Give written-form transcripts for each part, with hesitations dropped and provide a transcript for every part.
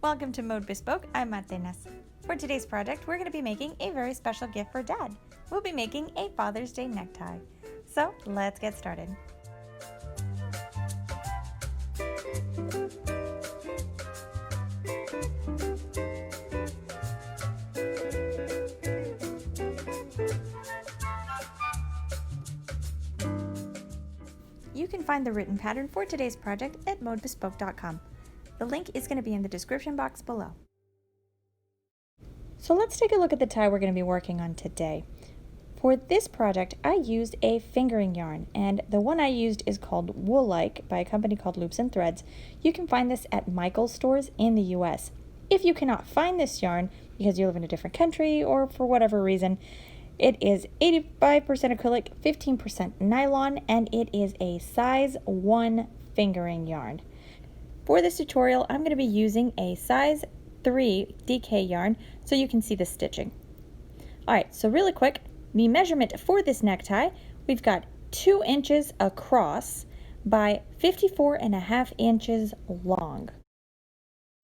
Welcome to Mode Bespoke, I'm Atenas. For today's project, we're going to be making a very special gift for Dad. We'll be making a Father's Day necktie. So let's get started. You can find the written pattern for today's project at modebespoke.com. The link is going to be in the description box below. So let's take a look at the tie we're going to be working on today. For this project, I used a fingering yarn, and the one I used is called Wool-like by a company called Loops and Threads. You can find this at Michael's stores in the US. If you cannot find this yarn because you live in a different country or for whatever reason, it is 85% acrylic, 15% nylon, and it is a size 1 fingering yarn. For this tutorial, I'm going to be using a size 3 DK yarn so you can see the stitching. Alright, so really quick, the measurement for this necktie, we've got 2 inches across by 54.5 inches long.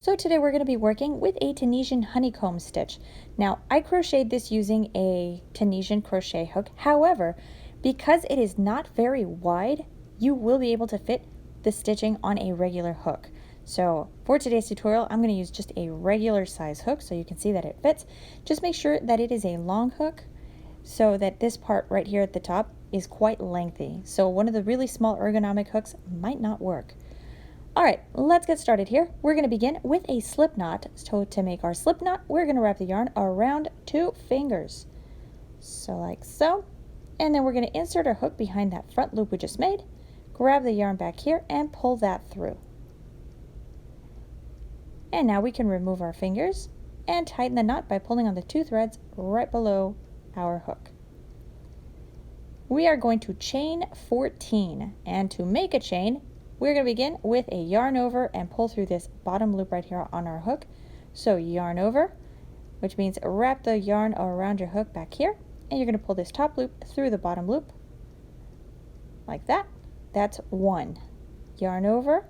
So today we're going to be working with a Tunisian honeycomb stitch. Now, I crocheted this using a Tunisian crochet hook. However, because it is not very wide, you will be able to fit the stitching on a regular hook. So for today's tutorial, I'm going to use just a regular size hook so you can see that it fits. Just make sure that it is a long hook so that this part right here at the top is quite lengthy. So one of the really small ergonomic hooks might not work. Alright, let's get started here. We're going to begin with a slip knot. So to make our slip knot, we're going to wrap the yarn around 2 fingers. So like so. And then we're going to insert our hook behind that front loop we just made. Grab the yarn back here and pull that through. And now we can remove our fingers and tighten the knot by pulling on the 2 threads right below our hook. We are going to chain 14, and to make a chain, we're going to begin with a yarn over and pull through this bottom loop right here on our hook. So yarn over, which means wrap the yarn around your hook back here, and you're going to pull this top loop through the bottom loop like that. That's 1. Yarn over,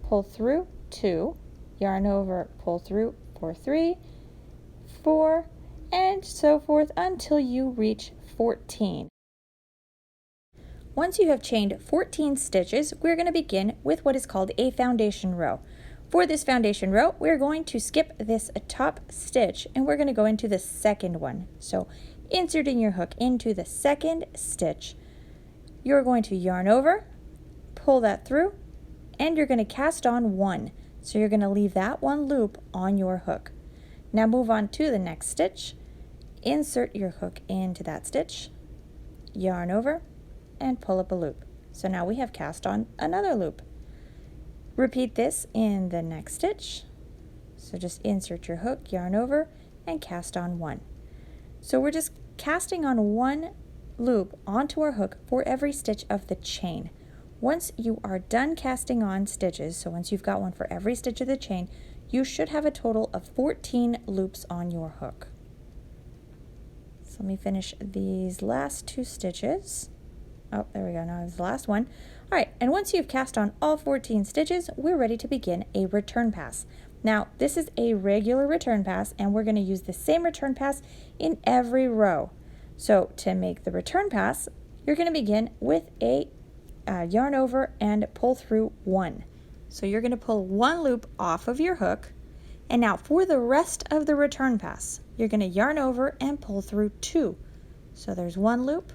pull through 2, yarn over, pull through for 3, 4, and so forth until you reach 14. Once you have chained 14 stitches, we're going to begin with what is called a foundation row. For this foundation row, we're going to skip this top stitch and we're going to go into the second one. So inserting your hook into the second stitch, you're going to yarn over, pull that through, and you're going to cast on 1. So you're going to leave that 1 loop on your hook. Now move on to the next stitch, insert your hook into that stitch, yarn over, and pull up a loop. So now we have cast on another loop. Repeat this in the next stitch. So just insert your hook, yarn over, and cast on 1. So we're just casting on 1 loop onto our hook for every stitch of the chain. Once you are done casting on stitches, so once you've got one for every stitch of the chain, you should have a total of 14 loops on your hook. So let me finish these last 2 stitches. Oh, there we go, now it's the last one. Alright, and once you've cast on all 14 stitches, we're ready to begin a return pass. Now, this is a regular return pass, and we're going to use the same return pass in every row. So to make the return pass, you're going to begin with a yarn over and pull through 1. So you're going to pull 1 loop off of your hook, and now for the rest of the return pass, you're going to yarn over and pull through 2. So there's 1 loop,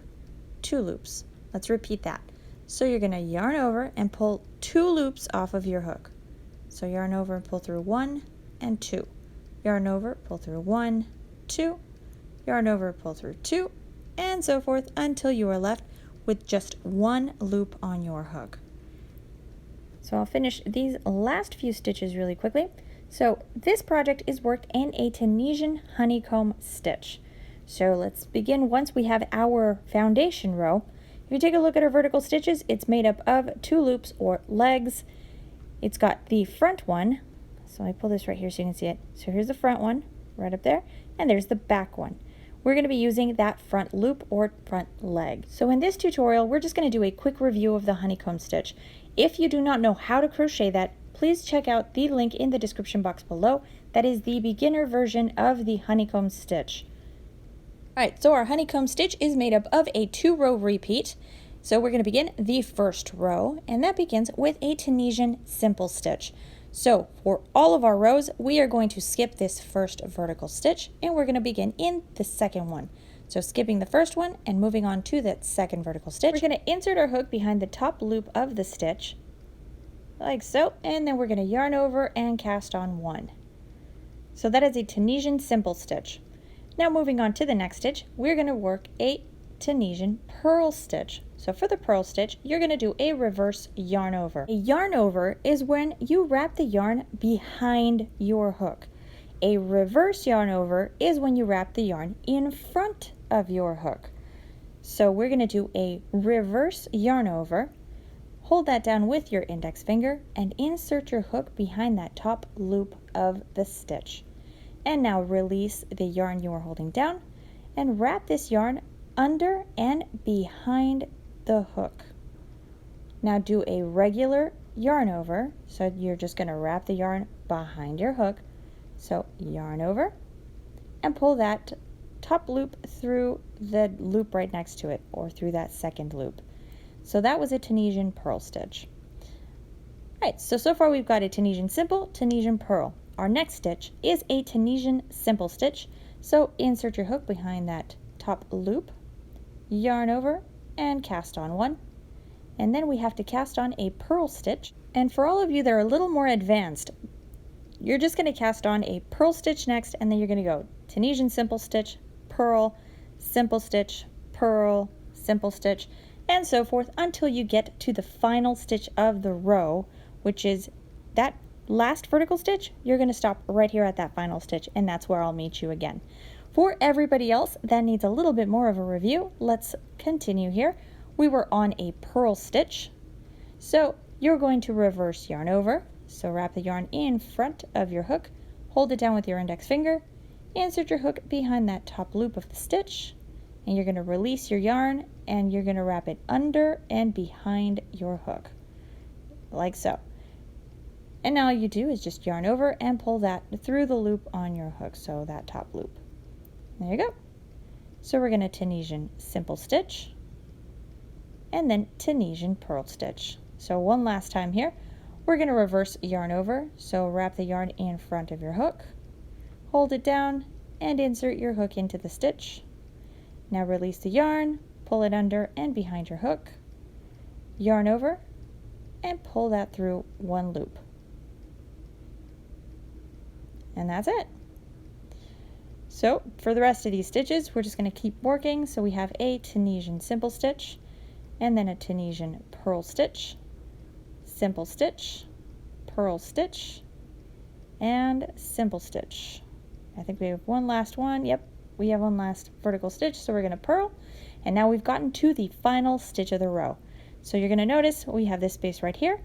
2 loops. Let's repeat that. So you're going to yarn over and pull 2 loops off of your hook. So yarn over and pull through 1 and 2. Yarn over, pull through 1, 2, yarn over, pull through 2, and so forth until you are left with just 1 loop on your hook. So I'll finish these last few stitches really quickly. So this project is worked in a Tunisian honeycomb stitch. So let's begin once we have our foundation row. If you take a look at our vertical stitches, it's made up of 2 loops or legs. It's got the front one. So I pull this right here so you can see it. So here's the front one, right up there, and there's the back one. We're going to be using that front loop or front leg. So in this tutorial, we're just going to do a quick review of the honeycomb stitch. If you do not know how to crochet that, please check out the link in the description box below. That is the beginner version of the honeycomb stitch. Alright, so our honeycomb stitch is made up of a 2-row repeat. So we're going to begin the first row, and that begins with a Tunisian simple stitch. So for all of our rows, we are going to skip this first vertical stitch, and we're going to begin in the second one. So skipping the first one and moving on to that second vertical stitch, we're going to insert our hook behind the top loop of the stitch, like so, and then we're going to yarn over and cast on 1. So that is a Tunisian simple stitch. Now moving on to the next stitch, we're going to work a Tunisian purl stitch. So for the purl stitch, you're going to do a reverse yarn over. A yarn over is when you wrap the yarn behind your hook. A reverse yarn over is when you wrap the yarn in front of your hook. So we're going to do a reverse yarn over, hold that down with your index finger, and insert your hook behind that top loop of the stitch. And now release the yarn you are holding down and wrap this yarn under and behind the hook. Now do a regular yarn over, so you're just going to wrap the yarn behind your hook. So yarn over and pull that top loop through the loop right next to it, or through that second loop. So that was a Tunisian purl stitch. Alright, so far we've got a Tunisian simple, Tunisian purl. Our next stitch is a Tunisian simple stitch. So insert your hook behind that top loop, yarn over, and cast on 1. And then we have to cast on a purl stitch. And for all of you that are a little more advanced, you're just going to cast on a purl stitch next, and then you're going to go Tunisian simple stitch, purl, simple stitch, purl, simple stitch, and so forth until you get to the final stitch of the row, which is that last vertical stitch. You're going to stop right here at that final stitch, and that's where I'll meet you again. For everybody else that needs a little bit more of a review, let's continue here. We were on a purl stitch, so you're going to reverse yarn over. So wrap the yarn in front of your hook, hold it down with your index finger, insert your hook behind that top loop of the stitch, and you're going to release your yarn and you're going to wrap it under and behind your hook, like so. And now all you do is just yarn over and pull that through the loop on your hook, so that top loop. There you go. So we're going to Tunisian simple stitch and then Tunisian purl stitch. So one last time here. We're going to reverse yarn over, so wrap the yarn in front of your hook, hold it down, and insert your hook into the stitch. Now release the yarn, pull it under and behind your hook, yarn over, and pull that through 1 loop. And that's it. So for the rest of these stitches, we're just going to keep working. So we have a Tunisian simple stitch, and then a Tunisian purl stitch, simple stitch, purl stitch, and simple stitch. I think we have one last one. Yep, we have one last vertical stitch, so we're going to purl, and now we've gotten to the final stitch of the row. So you're going to notice we have this space right here.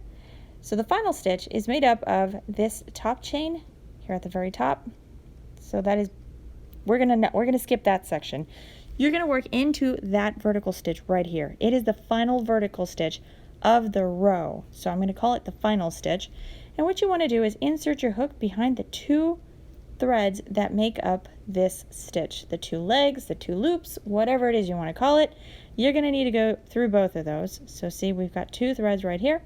So the final stitch is made up of this top chain here at the very top. So that is, we're gonna skip that section. You're going to work into that vertical stitch right here. It is the final vertical stitch of the row, so I'm going to call it the final stitch. And what you want to do is insert your hook behind the 2 threads that make up this stitch, the 2 legs, the 2 loops, whatever it is you want to call it. You're going to need to go through both of those. So see, we've got 2 threads right here,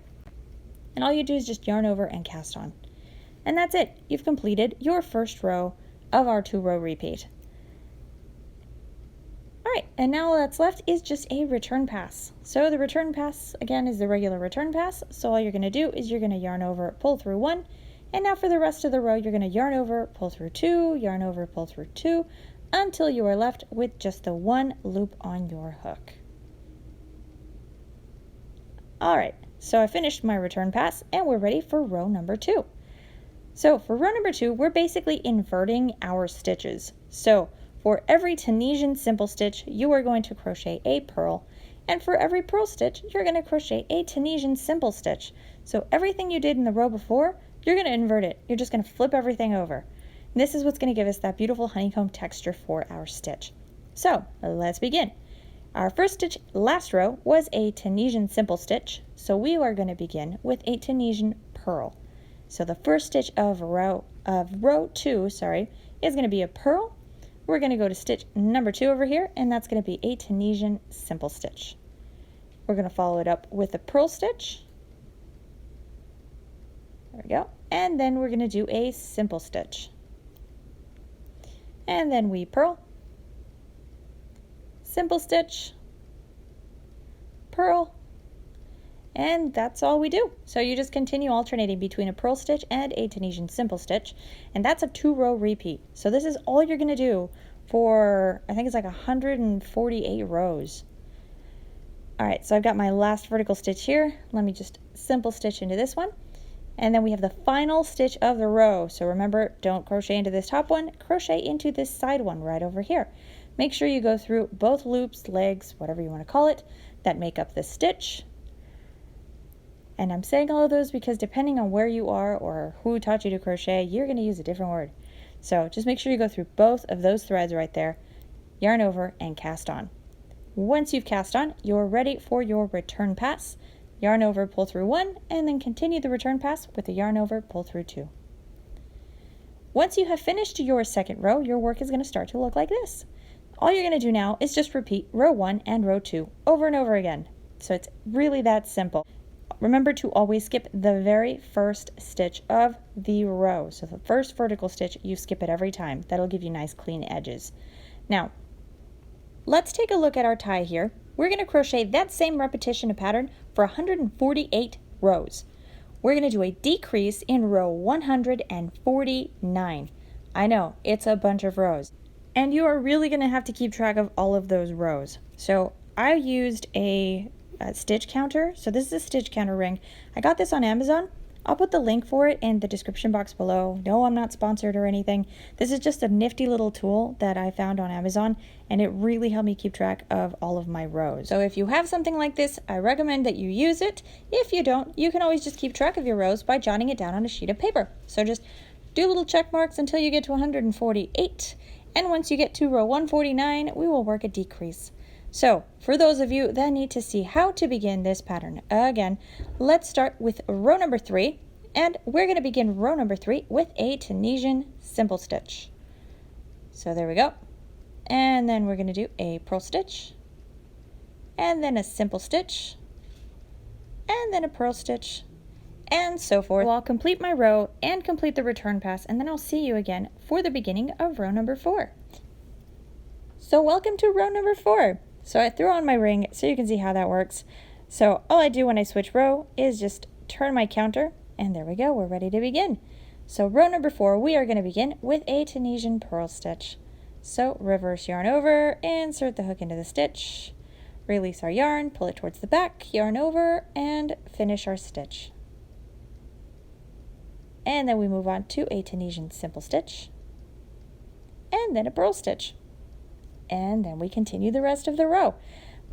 and all you do is just yarn over and cast on, and that's it. You've completed your first row of our 2-row repeat. Alright, and now all that's left is just a return pass. So the return pass, again, is the regular return pass. So all you're going to do is you're going to yarn over, pull through 1, and now for the rest of the row, you're going to yarn over, pull through 2, yarn over, pull through 2, until you are left with just the 1 loop on your hook. Alright, so I finished my return pass, and we're ready for row number 2. So for row number 2, we're basically inverting our stitches. So for every Tunisian simple stitch, you are going to crochet a purl, and for every purl stitch, you're going to crochet a Tunisian simple stitch. So everything you did in the row before, you're going to invert it. You're just going to flip everything over. And this is what's going to give us that beautiful honeycomb texture for our stitch. So let's begin. Our first stitch last row was a Tunisian simple stitch, so we are going to begin with a Tunisian purl. So the first stitch of row 2, is going to be a purl. We're going to go to stitch number 2 over here, and that's going to be a Tunisian simple stitch. We're going to follow it up with a purl stitch. There we go. And then we're going to do a simple stitch. And then we purl, simple stitch, purl, and that's all we do. So you just continue alternating between a purl stitch and a Tunisian simple stitch, and that's a 2-row repeat. So this is all you're going to do for, I think it's like 148 rows. All right, so I've got my last vertical stitch here. Let me just simple stitch into this one. And then we have the final stitch of the row. So remember, don't crochet into this top one, crochet into this side one right over here. Make sure you go through both loops, legs, whatever you want to call it, that make up this stitch. And I'm saying all of those because depending on where you are or who taught you to crochet, you're going to use a different word. So just make sure you go through both of those threads right there, yarn over and cast on. Once you've cast on, you're ready for your return pass. Yarn over, pull through 1, and then continue the return pass with the yarn over, pull through 2. Once you have finished your second row, your work is going to start to look like this. All you're going to do now is just repeat row 1 and row 2 over and over again. So it's really that simple. Remember to always skip the very first stitch of the row. So the first vertical stitch, you skip it every time. That'll give you nice clean edges. Now, let's take a look at our tie here. We're going to crochet that same repetition of pattern for 148 rows. We're going to do a decrease in row 149. I know, it's a bunch of rows. And you are really going to have to keep track of all of those rows. So I used a stitch counter. So this is a stitch counter ring. I got this on Amazon. I'll put the link for it in the description box below. No, I'm not sponsored or anything. This is just a nifty little tool that I found on Amazon, and it really helped me keep track of all of my rows. So if you have something like this, I recommend that you use it. If you don't, you can always just keep track of your rows by jotting it down on a sheet of paper. So just do little check marks until you get to 148, and once you get to row 149, we will work a decrease. So, for those of you that need to see how to begin this pattern, again, let's start with row number 3, and we're going to begin row number 3 with a Tunisian simple stitch. So there we go. And then we're going to do a purl stitch, and then a simple stitch, and then a purl stitch, and so forth. I'll complete my row and complete the return pass, and then I'll see you again for the beginning of row number 4. So welcome to row number 4. So I threw on my ring so you can see how that works. So all I do when I switch row is just turn my counter, and there we go, we're ready to begin. So row number 4, we are going to begin with a Tunisian purl stitch. So reverse yarn over, insert the hook into the stitch, release our yarn, pull it towards the back, yarn over, and finish our stitch. And then we move on to a Tunisian simple stitch, and then a purl stitch. And then we continue the rest of the row.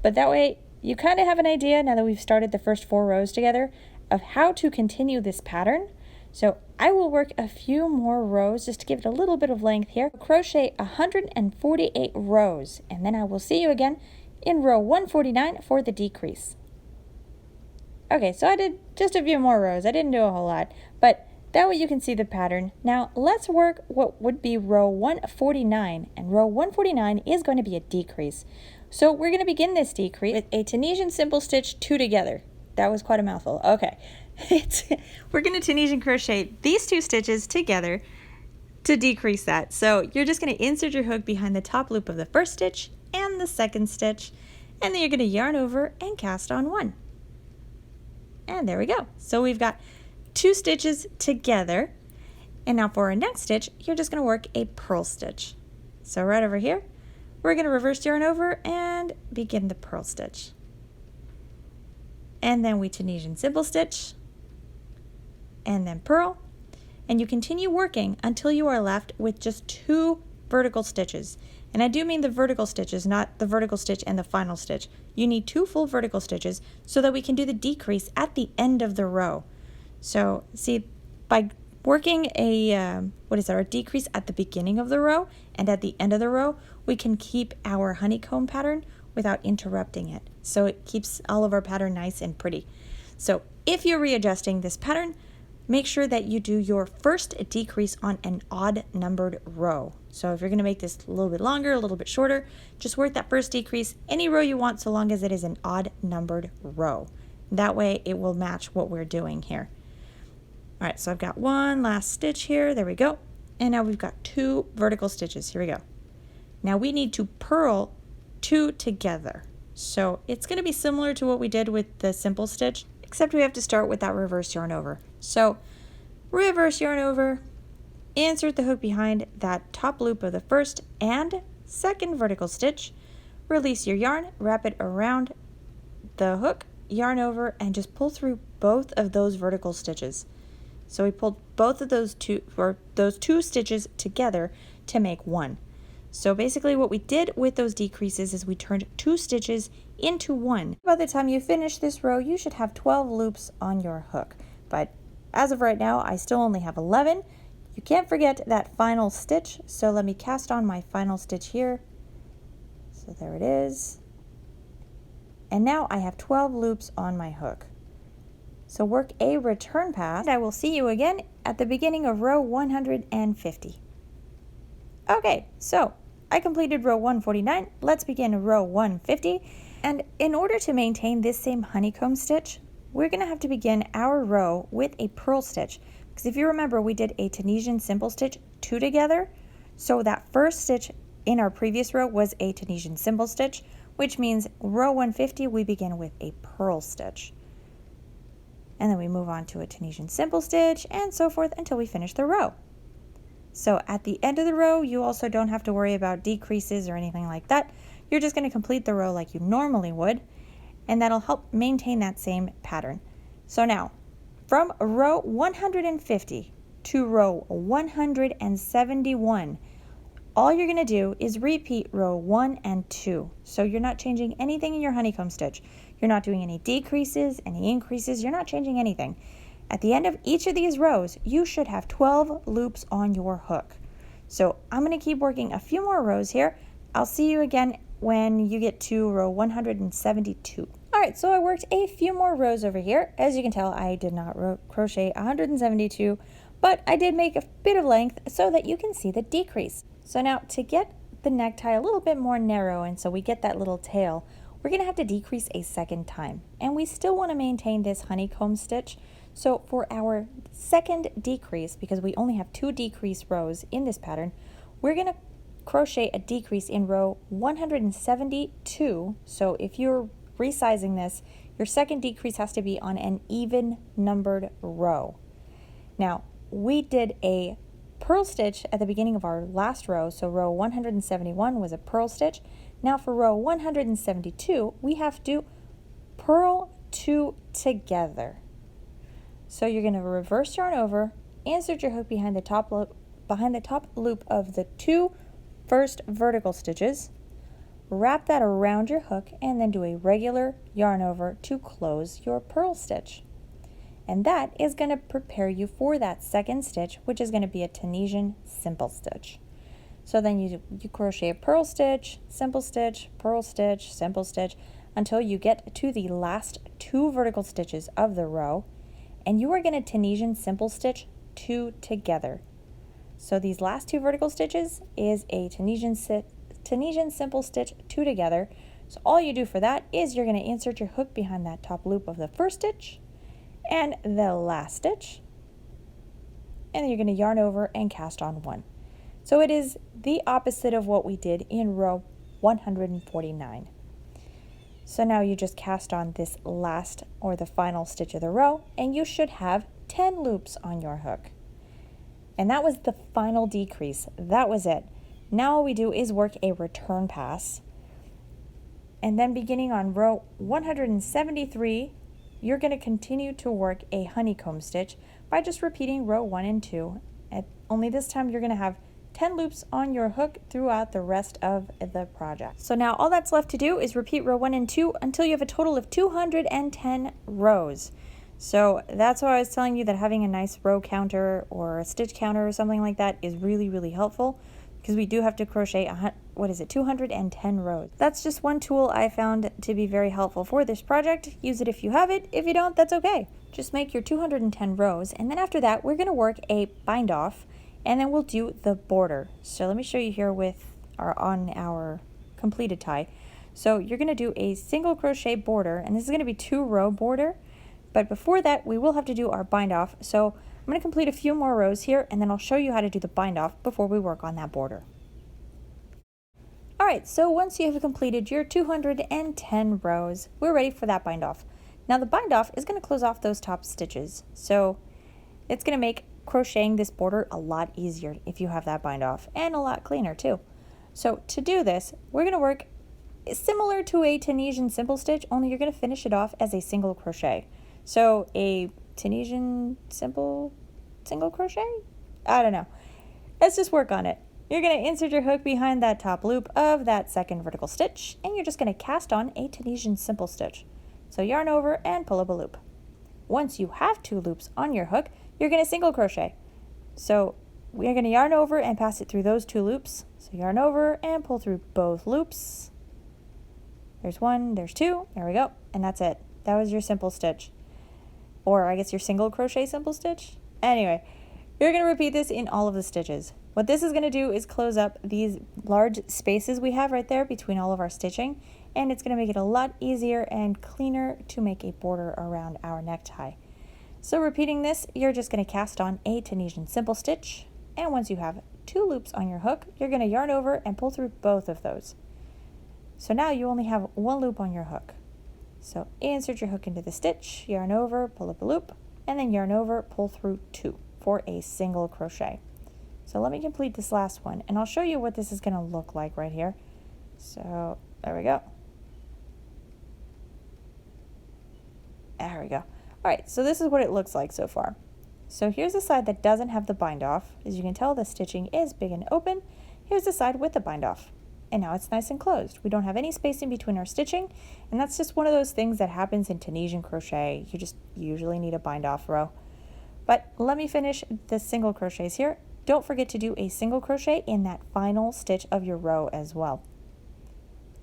But that way you kind of have an idea, now that we've started the first 4 rows together, of how to continue this pattern. So I will work a few more rows just to give it a little bit of length here. Crochet 148 rows, and then I will see you again in row 149 for the decrease. Okay, so I did just a few more rows. I didn't do a whole lot, but that way you can see the pattern. Now let's work what would be row 149, and row 149 is going to be a decrease. So we're going to begin this decrease with a Tunisian simple stitch 2 together. That was quite a mouthful. Okay, we're going to Tunisian crochet these 2 stitches together to decrease that. So you're just going to insert your hook behind the top loop of the first stitch and the second stitch, and then you're going to yarn over and cast on 1. And there we go. So we've got 2 stitches together, and now for our next stitch you're just going to work a purl stitch. So right over here we're going to reverse yarn over and begin the purl stitch, and then we Tunisian simple stitch and then purl, and you continue working until you are left with just 2 vertical stitches. And I do mean the vertical stitches, not the vertical stitch and the final stitch. You need 2 full vertical stitches so that we can do the decrease at the end of the row. So see, by working a decrease at the beginning of the row and at the end of the row, we can keep our honeycomb pattern without interrupting it. So it keeps all of our pattern nice and pretty. So if you're readjusting this pattern, make sure that you do your first decrease on an odd numbered row. So if you're going to make this a little bit longer, a little bit shorter, just work that first decrease any row you want so long as it is an odd numbered row. That way it will match what we're doing here. All right, so I've got one last stitch here. There we go. And now we've got 2 vertical stitches. Here we go. Now we need to purl 2 together. So it's going to be similar to what we did with the simple stitch, except we have to start with that reverse yarn over. So reverse yarn over, insert the hook behind that top loop of the first and second vertical stitch, release your yarn, wrap it around the hook, yarn over, and just pull through both of those vertical stitches. So we pulled both of those two stitches together to make one. So basically what we did with those decreases is we turned 2 stitches into 1. By the time you finish this row, you should have 12 loops on your hook. But as of right now, I still only have 11. You can't forget that final stitch. So let me cast on my final stitch here. So there it is. And now I have 12 loops on my hook. So work a return pass. I will see you again at the beginning of row 150. Okay, so I completed row 149. Let's begin row 150. And in order to maintain this same honeycomb stitch, we're going to have to begin our row with a purl stitch. Because if you remember, we did a Tunisian simple stitch 2 together. So that first stitch in our previous row was a Tunisian simple stitch, which means row 150 we begin with a purl stitch. And then we move on to a Tunisian simple stitch and so forth until we finish the row. So at the end of the row, you also don't have to worry about decreases or anything like that. You're just going to complete the row like you normally would, and that'll help maintain that same pattern. So now, from row 150 to row 171, all you're going to do is repeat row 1 and 2. So you're not changing anything in your honeycomb stitch. You're not doing any decreases, any increases. You're not changing anything. At the end of each of these rows, you should have 12 loops on your hook. So I'm going to keep working a few more rows here. I'll see you again when you get to row 172. All right, so I worked a few more rows over here. As you can tell, I did not crochet 172, but I did make a bit of length so that you can see the decrease. So now to get the necktie a little bit more narrow and so we get that little tail, we're going to have to decrease a second time. And we still want to maintain this honeycomb stitch. So for our second decrease, because we only have 2 decrease rows in this pattern, we're going to crochet a decrease in row 172. So if you're resizing this, your second decrease has to be on an even numbered row. Now, we did a purl stitch at the beginning of our last row, so row 171 was a purl stitch. Now for row 172, we have to purl 2 together. So you're going to reverse yarn over, insert your hook behind the top loop of the 2 first vertical stitches, wrap that around your hook, and then do a regular yarn over to close your purl stitch. And that is going to prepare you for that second stitch, which is going to be a Tunisian simple stitch. So then you crochet a purl stitch, simple stitch, purl stitch, simple stitch, until you get to the last 2 vertical stitches of the row, and you are going to Tunisian simple stitch 2 together. So these last 2 vertical stitches is a Tunisian simple stitch 2 together. So all you do for that is you're going to insert your hook behind that top loop of the first stitch and the last stitch, and then you're going to yarn over and cast on 1. So it is the opposite of what we did in row 149. So now you just cast on this last or the final stitch of the row, and you should have 10 loops on your hook. And that was the final decrease. That was it. Now all we do is work a return pass. And then beginning on row 173, you're going to continue to work a honeycomb stitch by just repeating row 1 and 2. Only this time you're going to have 10 loops on your hook throughout the rest of the project. So now all that's left to do is repeat row 1 and 2 until you have a total of 210 rows. So that's why I was telling you that having a nice row counter or a stitch counter or something like that is really, really helpful, because we do have to crochet 210 rows. That's just one tool I found to be very helpful for this project. Use it if you have it. If you don't, that's okay. just make your 210 rows, and then after that we're going to work a bind off, and then we'll do the border. So let me show you here on our completed tie. So you're going to do a single crochet border, and this is going to be 2-row border, but before that we will have to do our bind off. So I'm going to complete a few more rows here, and then I'll show you how to do the bind off before we work on that border. Alright, so once you have completed your 210 rows, we're ready for that bind off. Now the bind off is going to close off those top stitches, so it's going to make crocheting this border a lot easier if you have that bind off, and a lot cleaner too. So to do this, we're going to work similar to a Tunisian simple stitch, only you're going to finish it off as a single crochet. So a Tunisian single crochet? I don't know. Let's just work on it. You're going to insert your hook behind that top loop of that second vertical stitch, and you're just going to cast on a Tunisian simple stitch. So yarn over and pull up a loop. Once you have 2 loops on your hook, you're going to single crochet. So we're going to yarn over and pass it through those 2 loops. So yarn over and pull through both loops. There's 1, there's 2, there we go, and that's it. That was your simple stitch. Or I guess your single crochet simple stitch. Anyway, you're going to repeat this in all of the stitches. What this is going to do is close up these large spaces we have right there between all of our stitching, and it's going to make it a lot easier and cleaner to make a border around our necktie. So repeating this, you're just going to cast on a Tunisian simple stitch, and once you have 2 loops on your hook, you're going to yarn over and pull through both of those. So now you only have 1 loop on your hook. So insert your hook into the stitch, yarn over, pull up a loop, and then yarn over, pull through 2 for a single crochet. So let me complete this last one, and I'll show you what this is going to look like right here. So there we go. There we go. Alright, so this is what it looks like so far. So here's the side that doesn't have the bind off. As you can tell, the stitching is big and open. Here's the side with the bind off. And now it's nice and closed. We don't have any spacing between our stitching, and that's just one of those things that happens in Tunisian crochet. You just usually need a bind off row. But let me finish the single crochets here. Don't forget to do a single crochet in that final stitch of your row as well.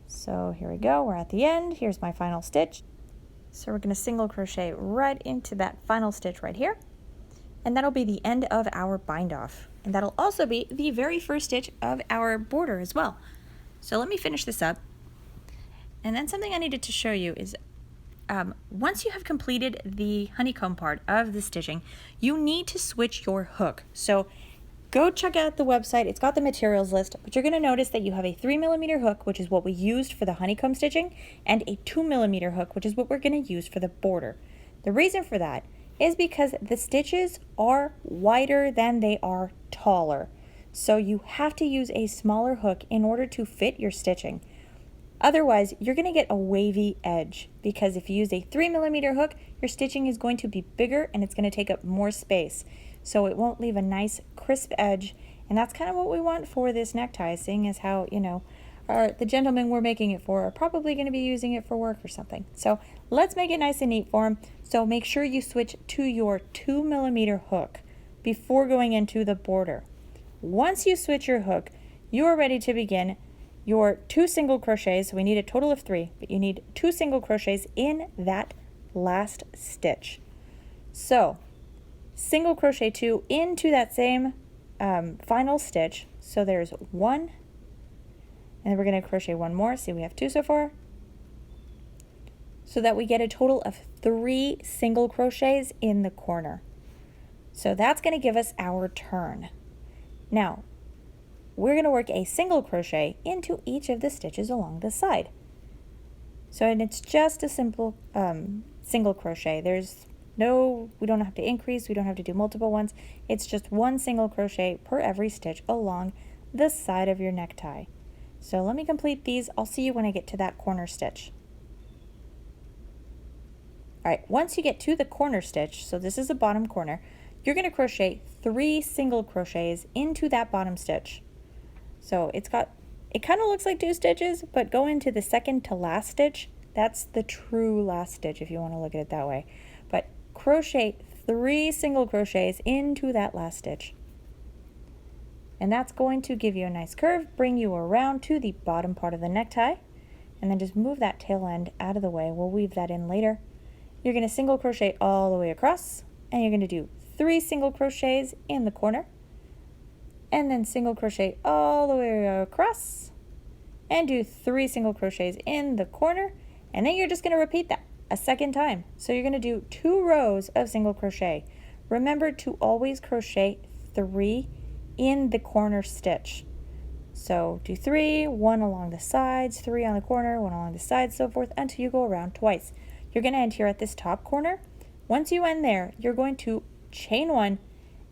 So here we go, we're at the end. Here's my final stitch. So we're going to single crochet right into that final stitch right here. And that'll be the end of our bind off. And that'll also be the very first stitch of our border as well. So let me finish this up. And then something I needed to show you is once you have completed the honeycomb part of the stitching, you need to switch your hook. So go check out the website. It's got the materials list, but you're going to notice that you have a 3mm hook, which is what we used for the honeycomb stitching, and a 2mm hook, which is what we're going to use for the border. The reason for that is because the stitches are wider than they are taller. So you have to use a smaller hook in order to fit your stitching. Otherwise, you're going to get a wavy edge, because if you use a 3mm hook, your stitching is going to be bigger and it's going to take up more space. So it won't leave a nice crisp edge, and that's kind of what we want for this necktie, seeing as how, you know, the gentlemen we're making it for are probably going to be using it for work or something. So let's make it nice and neat for them. So make sure you switch to your 2mm hook before going into the border. Once you switch your hook, you are ready to begin your 2 single crochets. So we need a total of 3, but you need 2 single crochets in that last stitch. So single crochet 2 into that same final stitch. So there's 1, and then we're going to crochet 1 more. See, we have 2 so far. So that we get a total of 3 single crochets in the corner. So that's going to give us our turn. Now, we're going to work a single crochet into each of the stitches along the side. So, and it's just a simple single crochet. We don't have to increase, we don't have to do multiple ones. It's just 1 single crochet per every stitch along the side of your necktie. So let me complete these. I'll see you when I get to that corner stitch. Alright, once you get to the corner stitch, so this is the bottom corner, you're going to crochet 3 single crochets into that bottom stitch. So it kind of looks like 2 stitches, but go into the second to last stitch. That's the true last stitch if you want to look at it that way. But crochet 3 single crochets into that last stitch. And that's going to give you a nice curve, bring you around to the bottom part of the necktie, and then just move that tail end out of the way. We'll weave that in later. you're going to single crochet all the way across, and you're going to do 3 single crochets in the corner, and then single crochet all the way across, and do 3 single crochets in the corner, and then you're just going to repeat that a second time. So you're going to do 2 rows of single crochet. Remember to always crochet 3 in the corner stitch. So do 3, 1 along the sides, 3 on the corner, 1 along the sides, so forth until you go around twice. You're going to end here at this top corner. Once you end there, you're going to chain 1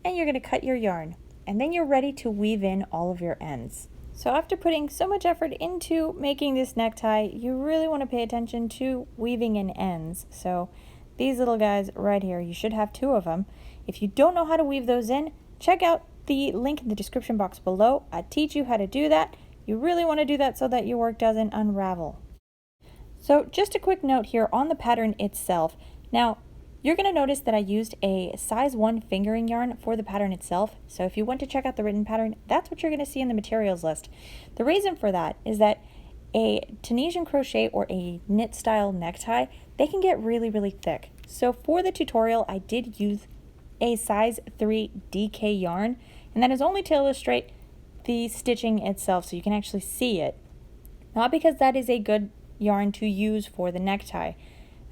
and you're going to cut your yarn, and then you're ready to weave in all of your ends. So after putting so much effort into making this necktie, you really want to pay attention to weaving in ends. So these little guys right here, you should have 2 of them. If you don't know how to weave those in, check out the link in the description box below. I teach you how to do that. You really want to do that so that your work doesn't unravel. So just a quick note here on the pattern itself. Now, you're going to notice that I used a size 1 fingering yarn for the pattern itself. So if you want to check out the written pattern, that's what you're going to see in the materials list. The reason for that is that a Tunisian crochet or a knit style necktie, they can get really, really thick. So for the tutorial, I did use a size 3 DK yarn, and that is only to illustrate the stitching itself so you can actually see it. Not because that is a good yarn to use for the necktie.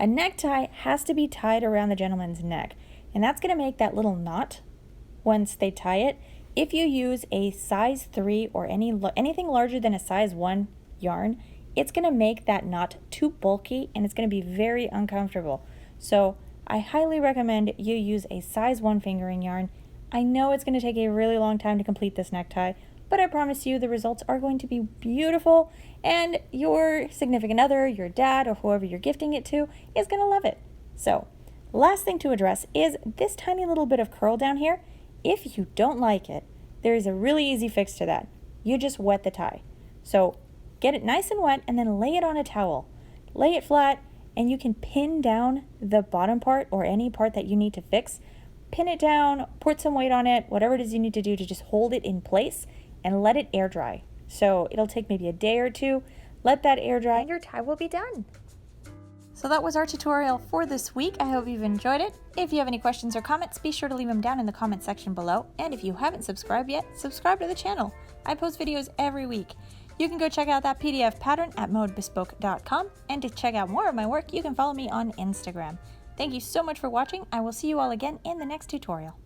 A necktie has to be tied around the gentleman's neck, and that's going to make that little knot once they tie it. If you use a size 3 or anything larger than a size 1 yarn, it's going to make that knot too bulky and it's going to be very uncomfortable. So I highly recommend you use a size 1 fingering yarn. I know it's going to take a really long time to complete this necktie, but I promise you the results are going to be beautiful, and your significant other, your dad, or whoever you're gifting it to is going to love it. So, last thing to address is this tiny little bit of curl down here. If you don't like it, there is a really easy fix to that. You just wet the tie. So, get it nice and wet and then lay it on a towel. Lay it flat, and you can pin down the bottom part or any part that you need to fix. Pin it down, put some weight on it, whatever it is you need to do to just hold it in place and let it air dry. So it'll take maybe a day or 2. Let that air dry and your tie will be done. So that was our tutorial for this week. I hope you've enjoyed it. If you have any questions or comments, be sure to leave them down in the comment section below. And if you haven't subscribed yet, subscribe to the channel. I post videos every week. You can go check out that PDF pattern at modebespoke.com, and to check out more of my work, you can follow me on Instagram. Thank you so much for watching. I will see you all again in the next tutorial.